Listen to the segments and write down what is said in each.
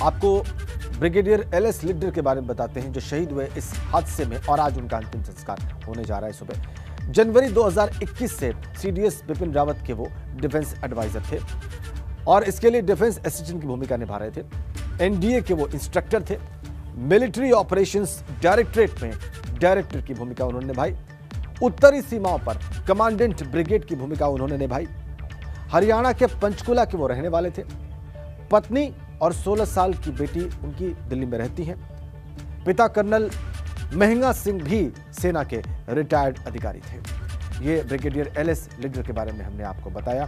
आपको brigadier LS Lidder के बारे में बताते हैं जो शहीद हुए इस हादसे में, और आज उनका अंतिम संस्कार होने जा रहा है सुबह। जनवरी 2021 से सीडीएस बिपिन रावत के वो डिफेंस एडवाइजर थे और इसके लिए डिफेंस असिस्टेंट की भूमिका निभा रहे थे। एनडीए के वो इंस्ट्रक्टर थे। मिलिट्री ऑपरेशंस डायरेक्टरेट में डायरेक्टर की भूमिका उन्होंने निभाई। उत्तरी सीमाओं पर कमांडेंट ब्रिगेड की भूमिका उन्होंने निभाई। हरियाणा के पंचकुला के वो रहने वाले थे। पत्नी और 16 साल की बेटी उनकी दिल्ली में रहती हैं। पिता कर्नल महंगा सिंह भी सेना के रिटायर्ड अधिकारी थे। ये ब्रिगेडियर एलएस लिड्डर के बारे में हमने आपको बताया।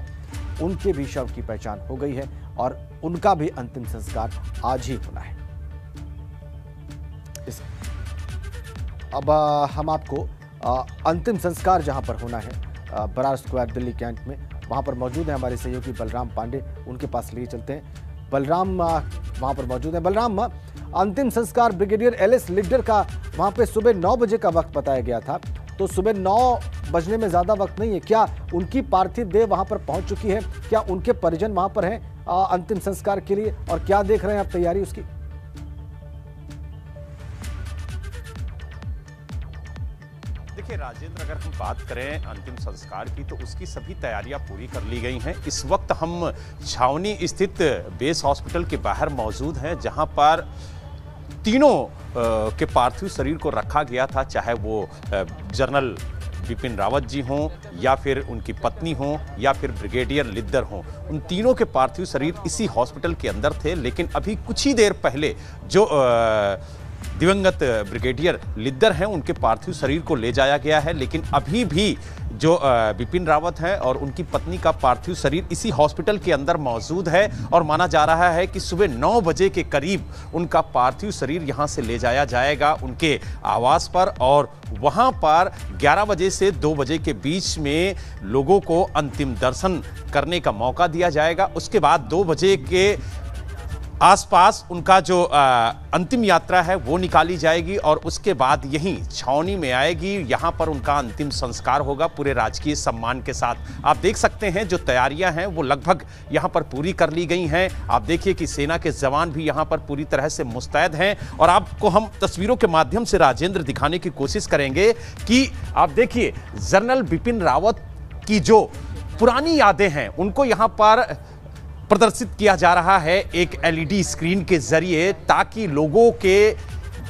उनके भी शव की पहचान हो गई है और उनका भी अंतिम संस्कार आज ही होना है। अब हम आपको अंतिम संस्कार जहां पर होना है बरार स्क्वायर दिल्ली कैंट में, वहां पर मौजूद है हमारे सहयोगी बलराम पांडे। उनके पास लिए चलते हैं। बलराम वहां पर मौजूद है। बलराम, अंतिम संस्कार ब्रिगेडियर एलएस लिड्डर का वहां पे सुबह 9 बजे का वक्त बताया गया था, तो सुबह 9 बजने में ज्यादा वक्त नहीं है। क्या उनकी पार्थिव देह वहां पर पहुंच चुकी है? क्या उनके परिजन वहां पर हैं अंतिम संस्कार के लिए, और क्या देख रहे हैं आप तैयारी उसकी? देखिए राजेंद्र, अगर हम बात करें अंतिम संस्कार की तो उसकी सभी तैयारियां पूरी कर ली गई हैं। इस वक्त हम छावनी स्थित बेस हॉस्पिटल के बाहर मौजूद हैं, जहां पर तीनों के पार्थिव शरीर को रखा गया था, चाहे वो जनरल बिपिन रावत जी हों या फिर उनकी पत्नी हों या फिर ब्रिगेडियर लिड्डर हों। उन तीनों के पार्थिव शरीर इसी हॉस्पिटल के अंदर थे। लेकिन अभी कुछ ही देर पहले जो दिवंगत ब्रिगेडियर लिड्डर हैं उनके पार्थिव शरीर को ले जाया गया है। लेकिन अभी भी जो बिपिन रावत हैं और उनकी पत्नी का पार्थिव शरीर इसी हॉस्पिटल के अंदर मौजूद है और माना जा रहा है कि सुबह 9 बजे के करीब उनका पार्थिव शरीर यहां से ले जाया जाएगा उनके आवास पर, और वहां पर 11 बजे से 2 बजे के बीच में लोगों को अंतिम दर्शन करने का मौका दिया जाएगा। उसके बाद 2 बजे के आसपास उनका जो अंतिम यात्रा है वो निकाली जाएगी और उसके बाद यहीं छावनी में आएगी। यहाँ पर उनका अंतिम संस्कार होगा पूरे राजकीय सम्मान के साथ। आप देख सकते हैं जो तैयारियां हैं वो लगभग यहाँ पर पूरी कर ली गई हैं। आप देखिए कि सेना के जवान भी यहाँ पर पूरी तरह से मुस्तैद हैं और आपको हम तस्वीरों के माध्यम से राजेंद्र दिखाने की कोशिश करेंगे कि आप देखिए जनरल बिपिन रावत की जो पुरानी यादें हैं उनको यहाँ पर प्रदर्शित किया जा रहा है एक एलईडी स्क्रीन के जरिए, ताकि लोगों के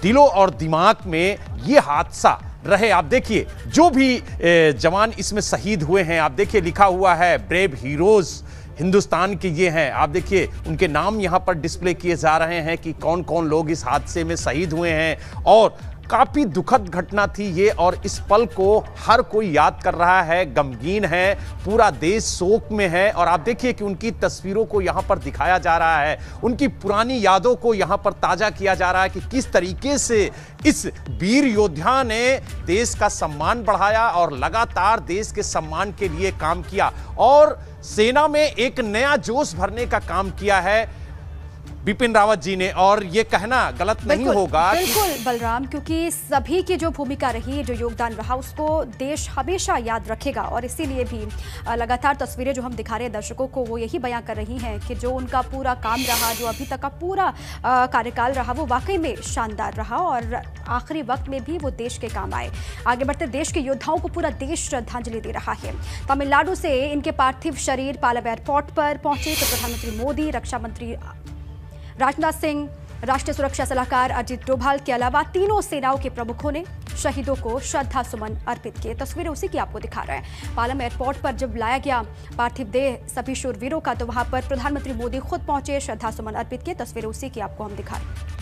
दिलों और दिमाग में ये हादसा रहे। आप देखिए जो भी जवान इसमें शहीद हुए हैं, आप देखिए लिखा हुआ है ब्रेव हीरोज हिंदुस्तान के ये हैं। आप देखिए उनके नाम यहाँ पर डिस्प्ले किए जा रहे हैं कि कौन कौन लोग इस हादसे में शहीद हुए हैं, और काफी दुखद घटना थी ये, और इस पल को हर कोई याद कर रहा है, गमगीन है, पूरा देश शोक में है। और आप देखिए कि उनकी तस्वीरों को यहाँ पर दिखाया जा रहा है, उनकी पुरानी यादों को यहाँ पर ताजा किया जा रहा है कि किस तरीके से इस वीर योद्धा ने देश का सम्मान बढ़ाया और लगातार देश के सम्मान के लिए काम किया और सेना में एक नया जोश भरने का काम किया है बिपिन रावत जी ने। और ये कहना गलत नहीं होगा। बिल्कुल बलराम, क्योंकि सभी की जो भूमिका रही, जो योगदान रहा, उसको देश हमेशा याद रखेगा। और इसीलिए भी लगातार तस्वीरें जो हम दिखा रहे हैं दर्शकों को वो यही बयां कर रही हैं कि जो उनका पूरा काम रहा, जो अभी तक का पूरा कार्यकाल रहा, वो वाकई में शानदार रहा और आखिरी वक्त में भी वो देश के काम आए। आगे बढ़ते देश के योद्धाओं को पूरा देश श्रद्धांजलि दे रहा है। तमिलनाडु से इनके पार्थिव शरीर पालम एयरपोर्ट पर पहुंचे तो प्रधानमंत्री मोदी, रक्षा मंत्री राजनाथ सिंह, राष्ट्रीय सुरक्षा सलाहकार अजित डोभाल के अलावा तीनों सेनाओं के प्रमुखों ने शहीदों को श्रद्धा सुमन अर्पित किए। तस्वीरें उसी की आपको दिखा रहे हैं। पालम एयरपोर्ट पर जब लाया गया पार्थिव देह सभी शूरवीरों का, तो वहां पर प्रधानमंत्री मोदी खुद पहुंचे, श्रद्धा सुमन अर्पित किए। तस्वीरें उसी की आपको हम दिखा रहे हैं।